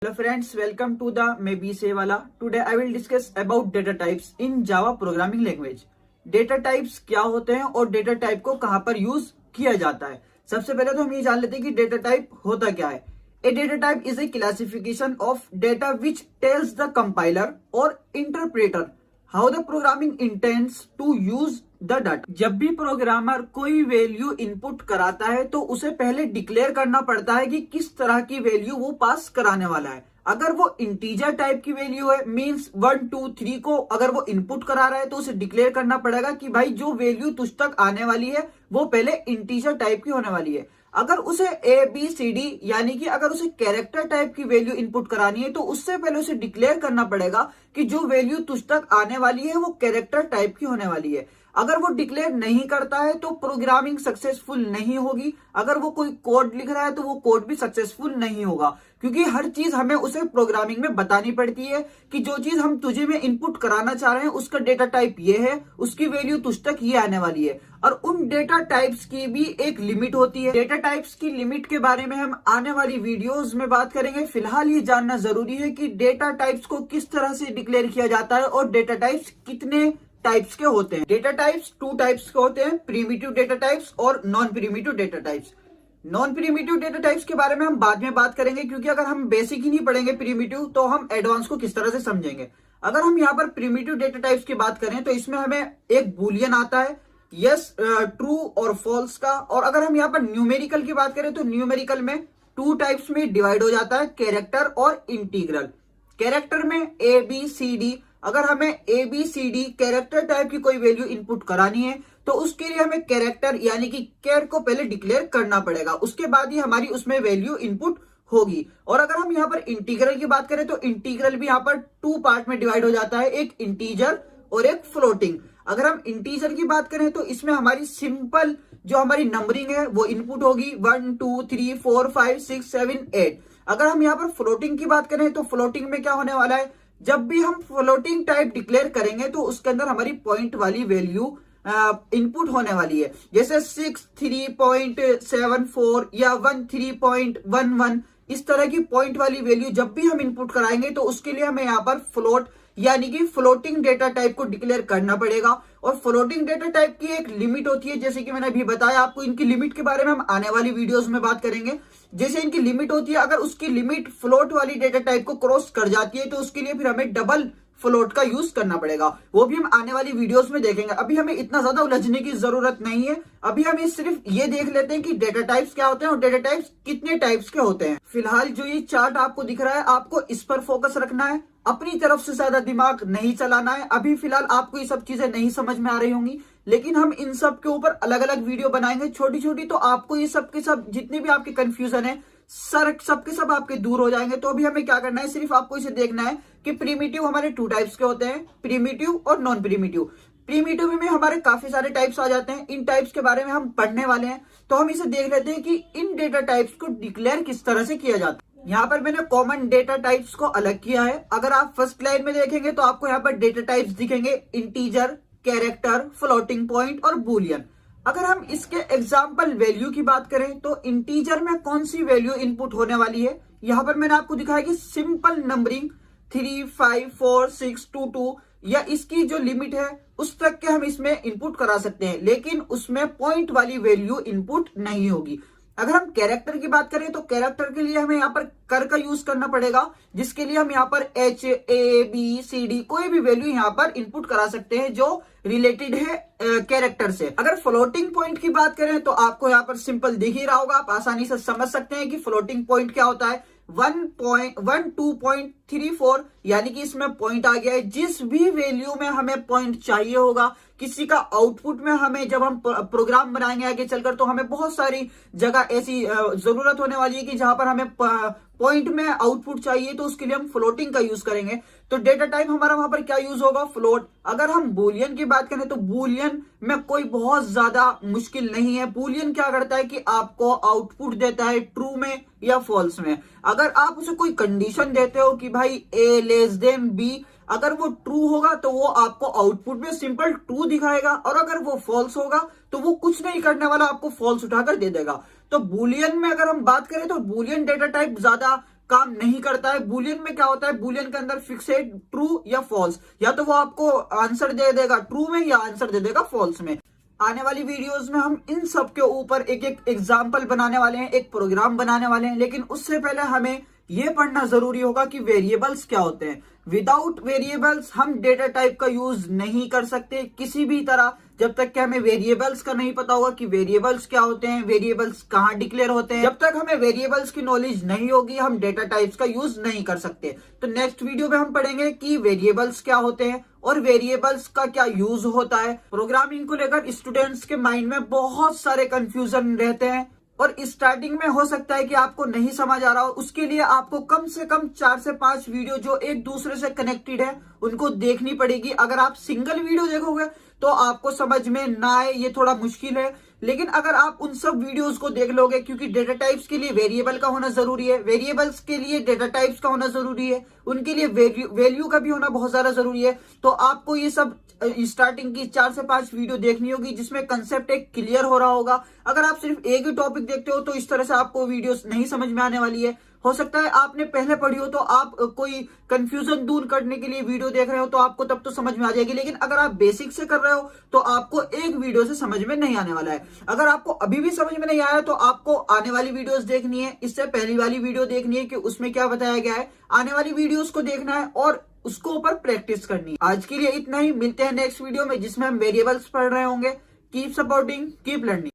Hello friends, welcome to the Maybe Sevala. Today I will discuss about data types in Java programming language. Data types क्या होते हैं और data type को कहां पर use किया जाता है। सबसे पहले तो हम ये जान लेते हैं कि data type होता क्या है। A data type is a classification of data which tells the compiler or interpreter how the programming intends to use the data. जब भी प्रोग्रामर कोई वैल्यू इनपुट कराता है तो उसे पहले डिक्लेयर करना पड़ता है कि किस तरह की वैल्यू वो पास कराने वाला है। अगर वो इंटीजर टाइप की वैल्यू है, मींस 1 2 3 को अगर वो इनपुट करा रहा है तो उसे डिक्लेयर करना पड़ेगा कि भाई जो वैल्यू तुझ तक आने वाली है वो पहले इंटीजर टाइप की होने वाली है। अगर उसे ए बी सी डी यानी कि अगर उसे कैरेक्टर टाइप की वैल्यू इनपुट करानी है तो उससे पहले उसे डिक्लेयर करना पड़ेगा कि जो वैल्यू तुझ तक आने वाली है वो कैरेक्टर टाइप की होने वाली है। अगर वो डिक्लेयर नहीं करता है तो प्रोग्रामिंग सक्सेसफुल नहीं होगी। अगर वो कोई कोड लिख रहा है तो वो कोड भी सक्सेसफुल नहीं होगा, क्योंकि हर चीज हमें उसे प्रोग्रामिंग में बतानी पड़ती है कि जो चीज हम तुझे में इनपुट कराना चाह रहे हैं उसका डेटा टाइप ये है, उसकी वैल्यू तुझ तक ये आने वाली है। और उन डेटा टाइप्स की भी एक लिमिट होती है। डेटा टाइप्स की लिमिट के बारे में हम आने वाली वीडियोस में बात करेंगे। फिलहाल ये जानना जरूरी है कि डेटा टाइप्स को किस तरह से डिक्लेयर किया जाता है और डेटा टाइप्स कितने टाइप्स के होते हैं। डेटा टाइप्स 2 टाइप्स के होते हैं, प्रिमिटिव डेटा टाइप्स और non primitive data types. Non primitive data types के बारे में हम बाद में बात करेंगे, क्योंकि अगर हम बेसिक ही नहीं पढ़ेंगे प्रिमिटिव तो हम एडवांस को किस तरह से समझेंगे। अगर हम यहाँ पर प्रिमिटिव डेटा टाइप्स की बात करें तो इसमें हमें एक बूलियन आता है, यस ट्रू और फॉल्स का। और अगर हम यहाँ पर न्यूमेरिकल की बात करें तो न्यूमेरिकल में 2 टाइप्स में डिवाइड हो जाता है, कैरेक्टर और इंटीग्रल। कैरेक्टर में ए बी सी डी, अगर हमें A B C D character type की कोई वैल्यू इनपुट करानी है तो उसके लिए हमें कैरेक्टर यानी कि कैर को पहले डिक्लेयर करना पड़ेगा, उसके बाद ही हमारी उसमें वैल्यू इनपुट होगी। और अगर हम यहाँ पर इंटीग्रल की बात करें तो इंटीग्रल भी यहाँ पर 2 पार्ट में डिवाइड हो जाता है, एक इंटीजर और एक फ्लोटिंग। अगर हम इंटीजर की बात करें तो इसमें हमारी सिंपल जो हमारी नंबरिंग है वो इनपुट होगी 1 2 3 4 5 6 7 8। अगर हम यहाँ पर फ्लोटिंग की बात करें तो फ्लोटिंग में क्या होने वाला है, जब भी हम फ्लोटिंग टाइप डिक्लेयर करेंगे तो उसके अंदर हमारी पॉइंट वाली वैल्यू इनपुट होने वाली है, जैसे 6 3.74 या 1 3.11। इस तरह की पॉइंट वाली वैल्यू जब भी हम इनपुट कराएंगे तो उसके लिए हमें यहाँ पर फ्लोट यानी कि फ्लोटिंग डेटा टाइप को डिक्लेयर करना पड़ेगा। और फ्लोटिंग डेटा टाइप की एक लिमिट होती है, जैसे कि मैंने अभी बताया आपको। इनकी लिमिट के बारे में हम आने वाली वीडियोस में बात करेंगे। जैसे इनकी लिमिट होती है, अगर उसकी लिमिट फ्लोट वाली डेटा टाइप को क्रॉस कर जाती है तो उसके लिए फिर हमें डबल फ्लोट का यूज करना पड़ेगा, वो भी हम आने वाली वीडियोस में देखेंगे। अभी हमें इतना ज्यादा उलझने की जरूरत नहीं है, अभी हम सिर्फ ये देख लेते हैं कि डेटा टाइप्स क्या होते हैं और डेटा टाइप्स कितने टाइप्स के होते हैं। फिलहाल जो ये चार्ट आपको दिख रहा है आपको इस पर फोकस रखना है, अपनी तरफ से ज्यादा दिमाग नहीं चलाना है। अभी फिलहाल आपको ये सब चीजें नहीं समझ में आ रही होंगी, लेकिन हम इन सब के ऊपर अलग अलग वीडियो बनाएंगे छोटी छोटी, तो आपको ये सब के सब जितने भी आपके कंफ्यूजन है सबके सब आपके दूर हो जाएंगे। तो अभी हमें क्या करना है, सिर्फ आपको इसे देखना है कि प्रिमिटिव हमारे 2 टाइप्स के होते हैं, प्रिमिटिव और नॉन प्रिमिटिव। प्रिमिटिव में हमारे काफी सारे टाइप्स आ जाते हैं, इन टाइप्स के बारे में हम पढ़ने वाले हैं। तो हम इसे देख लेते हैं कि इन डेटा टाइप्स को डिक्लेयर किस तरह से किया जाता है। यहाँ पर मैंने कॉमन डेटा टाइप्स को अलग किया है। अगर आप फर्स्ट लाइन में देखेंगे तो आपको यहाँ पर डेटा टाइप्स दिखेंगे, इंटीजर, कैरेक्टर, फ्लोटिंग पॉइंट और बूलियन। अगर हम इसके एग्जाम्पल वैल्यू की बात करें तो इंटीजर में कौन सी वैल्यू इनपुट होने वाली है, यहाँ पर मैंने आपको दिखाया कि सिंपल नंबरिंग 3 5 4 6 2 2 या इसकी जो लिमिट है उस तक के हम इसमें इनपुट करा सकते हैं, लेकिन उसमें पॉइंट वाली वैल्यू इनपुट नहीं होगी। अगर हम कैरेक्टर की बात करें तो कैरेक्टर के लिए हमें यहाँ पर कर का यूज करना पड़ेगा, जिसके लिए हम यहाँ पर H A B C D कोई भी वैल्यू यहाँ पर इनपुट करा सकते हैं जो रिलेटेड है कैरेक्टर से। अगर फ्लोटिंग पॉइंट की बात करें तो आपको यहाँ पर सिंपल दिख ही रहा होगा, आप आसानी से समझ सकते हैं कि फ्लोटिंग पॉइंट क्या होता है। 2.34 यानी कि इसमें पॉइंट आ गया है। जिस भी वैल्यू में हमें पॉइंट चाहिए होगा, किसी का आउटपुट में हमें जब हम प्रोग्राम बनाएंगे आगे चलकर तो हमें बहुत सारी जगह ऐसी जरूरत होने वाली है कि जहां पर हमें पॉइंट में आउटपुट चाहिए, तो उसके लिए हम फ्लोटिंग का यूज करेंगे। तो डेटा टाइप हमारा वहां पर क्या यूज होगा, फ्लोट। अगर हम बूलियन की बात करें तो बूलियन में कोई बहुत ज्यादा मुश्किल नहीं है। बूलियन क्या करता है कि आपको आउटपुट देता है ट्रू में या फॉल्स में। अगर आप उसे कोई कंडीशन देते हो कि भाई ए लेस देन बी, अगर वो ट्रू होगा तो वो आपको आउटपुट में सिंपल ट्रू दिखाएगा, और अगर वो फॉल्स होगा तो वो कुछ नहीं करने वाला, आपको फॉल्स उठाकर दे देगा। तो बूलियन में अगर हम बात करें तो बूलियन डेटा टाइप ज्यादा काम नहीं करता है। बुलियन में क्या होता है, बुलियन के अंदर फिक्सेड ट्रू या फॉल्स, या तो वो आपको आंसर दे देगा ट्रू में या आंसर दे देगा फॉल्स में। आने वाली वीडियोस में हम इन सब के ऊपर एक एक एग्जाम्पल बनाने वाले हैं, एक प्रोग्राम बनाने वाले हैं, लेकिन उससे पहले हमें यह पढ़ना जरूरी होगा कि वेरिएबल्स क्या होते हैं। विदाउट वेरिएबल्स हम डेटा टाइप का यूज नहीं कर सकते किसी भी तरह, जब तक कि हमें वेरिएबल्स का नहीं पता होगा कि वेरिएबल्स क्या होते हैं, वेरिएबल्स कहाँ डिक्लेयर होते हैं। जब तक हमें वेरिएबल्स की नॉलेज नहीं होगी हम डेटा टाइप्स का यूज नहीं कर सकते। तो नेक्स्ट वीडियो में हम पढ़ेंगे कि वेरिएबल्स क्या होते हैं और वेरिएबल्स का क्या यूज होता है। प्रोग्रामिंग को लेकर स्टूडेंट्स के माइंड में बहुत सारे कंफ्यूजन रहते हैं और स्टार्टिंग में हो सकता है कि आपको नहीं समझ आ रहा हो। उसके लिए आपको कम से कम 4 से 5 वीडियो जो एक दूसरे से कनेक्टेड है उनको देखनी पड़ेगी। अगर आप सिंगल वीडियो देखोगे तो आपको समझ में ना आए, ये थोड़ा मुश्किल है। लेकिन अगर आप उन सब वीडियोस को देख लोगे, क्योंकि डेटा टाइप्स के लिए वेरिएबल का होना जरूरी है, वेरिएबल्स के लिए डेटा टाइप्स का होना जरूरी है, उनके लिए वैल्यू का भी होना बहुत ज्यादा जरूरी है। तो आपको ये सब स्टार्टिंग की 4 से 5 वीडियो देखनी होगी जिसमें कंसेप्ट एक क्लियर हो रहा होगा। अगर आप सिर्फ एक ही टॉपिक देखते हो तो इस तरह से आपको वीडियोस नहीं समझ में आने वाली है। हो सकता है आपने पहले पढ़ी हो तो आप कोई कंफ्यूजन दूर करने के लिए वीडियो देख रहे हो तो आपको तब तो समझ में आ जाएगी, लेकिन अगर आप बेसिक से कर रहे हो तो आपको एक वीडियो से समझ में नहीं आने वाला है। अगर आपको अभी भी समझ में नहीं आया तो आपको आने वाली वीडियोस देखनी है, इससे पहली वाली वीडियो देखनी है कि उसमें क्या बताया गया है। आने वाली वीडियोस को देखना है और उसको ऊपर प्रैक्टिस करनी है। आज के लिए इतना ही, मिलते हैं नेक्स्ट वीडियो में जिसमें हम वेरिएबल्स पढ़ रहे होंगे। Keep supporting, keep learning.